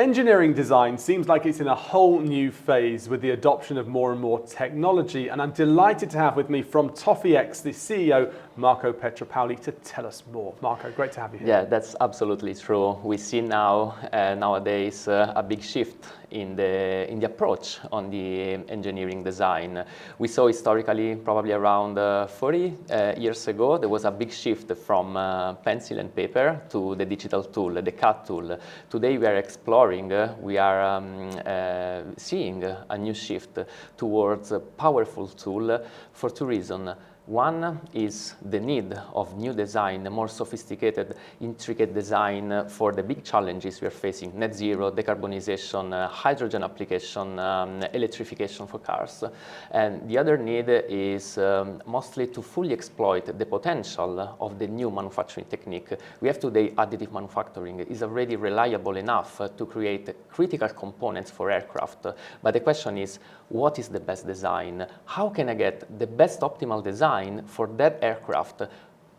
Engineering design seems like it's in a whole new phase with the adoption of more and more technology, and I'm delighted to have with me from ToffeeX the CEO Marco Pietropaoli to tell us more. Marco, great to have you here. Yeah, that's absolutely true. We see nowadays a big shift in the approach on the engineering design. We saw historically, probably around 40 years ago, there was a big shift from pencil and paper to the digital tool, the CAD tool. Today we are exploring, we are seeing a new shift towards a powerful tool for two reasons. One is the need of new design, more sophisticated, intricate design for the big challenges we are facing: net zero, decarbonization, hydrogen application, electrification for cars. And the other need is mostly to fully exploit the potential of the new manufacturing technique. We have today additive manufacturing. It is already reliable enough to create critical components for aircraft. But the question is, what is the best design? How can I get the best optimal design for that aircraft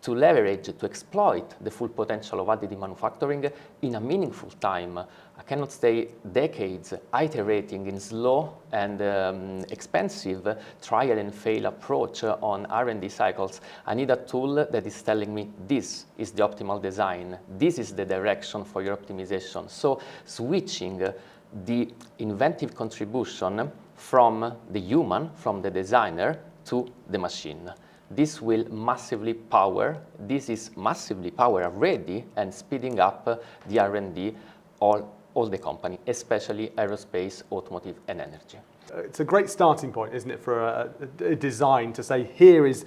to leverage, to exploit the full potential of additive manufacturing in a meaningful time? I cannot stay decades iterating in slow and expensive trial and fail approach on R&D cycles. I need a tool that is telling me this is the optimal design, this is the direction for your optimization. So switching the inventive contribution from the human, from the designer, to the machine. This will massively power, this is massively power already and speeding up the R&D all the company, especially aerospace, automotive and energy. It's a great starting point, isn't it, for a design to say here is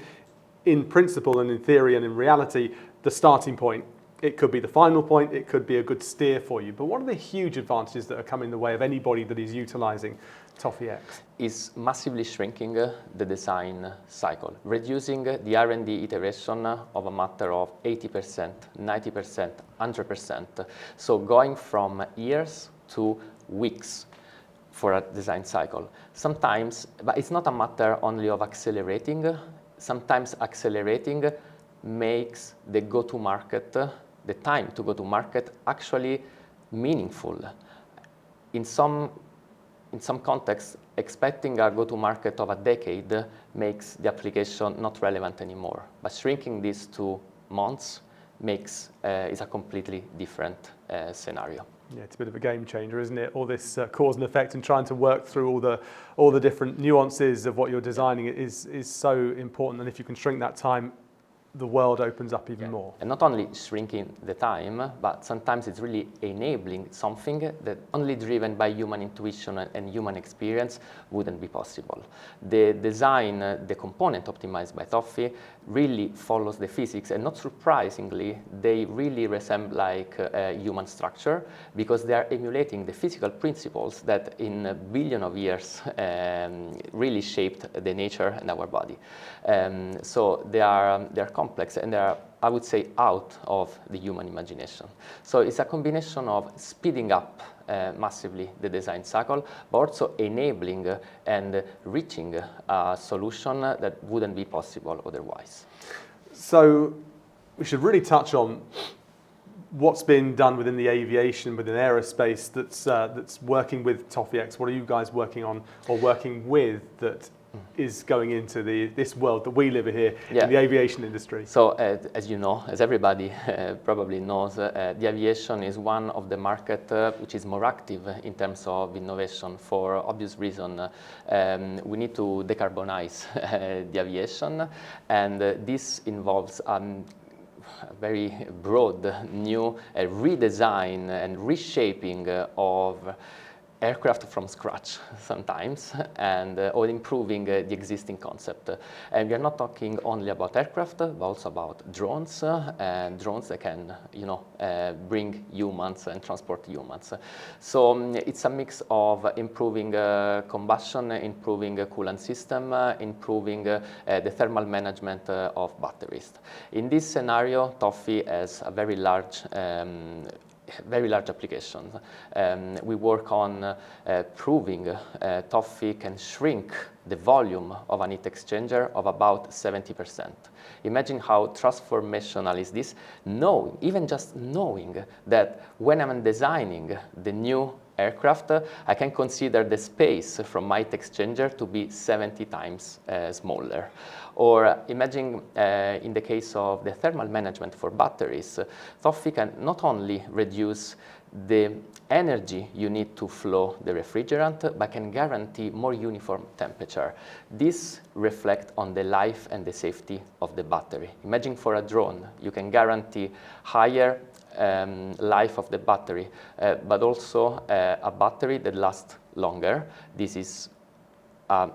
in principle and in theory and in reality the starting point. It could be the final point, it could be a good steer for you. But what are the huge advantages that are coming in the way of anybody that is utilizing ToffeeX? Is massively shrinking the design cycle, reducing the R&D iteration of a matter of 80%, 90%, 100%. So going from years to weeks for a design cycle. Sometimes, but it's not a matter only of accelerating. Sometimes accelerating makes the go-to-market, the time to go to market, actually meaningful. In some contexts, expecting a go-to-market of a decade makes the application not relevant anymore. But shrinking this to months is a completely different scenario. Yeah, it's a bit of a game changer, isn't it? All this cause and effect and trying to work through all the different nuances of what you're designing is so important. And if you can shrink that time, the world opens up even more. And not only shrinking the time, but sometimes it's really enabling something that only driven by human intuition and human experience wouldn't be possible. The design, the component optimized by Toffee really follows the physics, and not surprisingly, they really resemble like a human structure because they are emulating the physical principles that in a billion of years really shaped the nature and our body. So they are complex and they are, I would say, out of the human imagination. So it's a combination of speeding up massively the design cycle, but also enabling and reaching a solution that wouldn't be possible otherwise. So we should really touch on what's been done within the aviation, within aerospace that's working with ToffeeX. What are you guys working on or working with that is going into this world that we live in here in the aviation industry? So as you know, as everybody probably knows, the aviation is one of the market which is more active in terms of innovation for obvious reason. We need to decarbonize the aviation, and this involves very broad new redesign and reshaping of aircraft from scratch sometimes, and or improving the existing concept. And we are not talking only about aircraft, but also about drones, and drones that can, bring humans and transport humans. So it's a mix of improving combustion, improving coolant system, improving the thermal management of batteries. In this scenario, Toffee has a very large applications. We work on proving Toffee can shrink the volume of an heat exchanger of about 70%. Imagine how transformational is this, even just knowing that when I'm designing the new aircraft, I can consider the space from my heat exchanger to be 70 times smaller. Or imagine in the case of the thermal management for batteries, Toffee can not only reduce the energy you need to flow the refrigerant, but can guarantee more uniform temperature. This reflects on the life and the safety of the battery. Imagine for a drone, you can guarantee higher life of the battery, but also a battery that lasts longer. This is an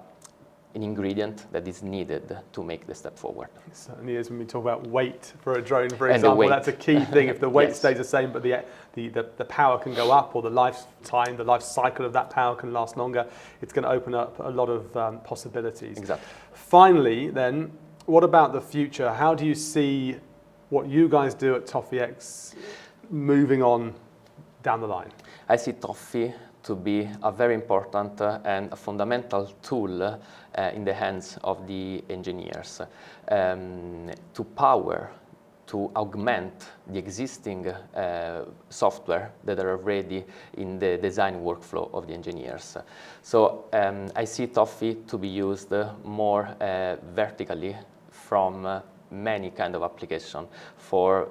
ingredient that is needed to make the step forward. It certainly is. When we talk about weight for a drone, for And example, that's a key thing. If the weight Yes. stays the same, but the power can go up, or the lifetime, the life cycle of that power can last longer, it's going to open up a lot of possibilities. Exactly. Finally, then, what about the future? How do you see what you guys do at ToffeeX moving on down the line? I see Toffee to be a very important and a fundamental tool in the hands of the engineers to power, to augment the existing software that are already in the design workflow of the engineers. So I see Toffee to be used more vertically from many kind of applications for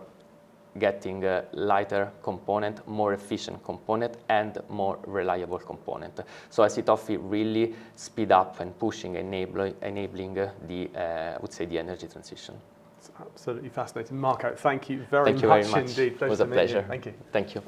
getting a lighter component, more efficient component, and more reliable component. So I see Toffee really speed up and pushing, enabling the, I would say, the energy transition. It's absolutely fascinating. Marco, thank you very much indeed. It was a pleasure. Thank you. Thank you.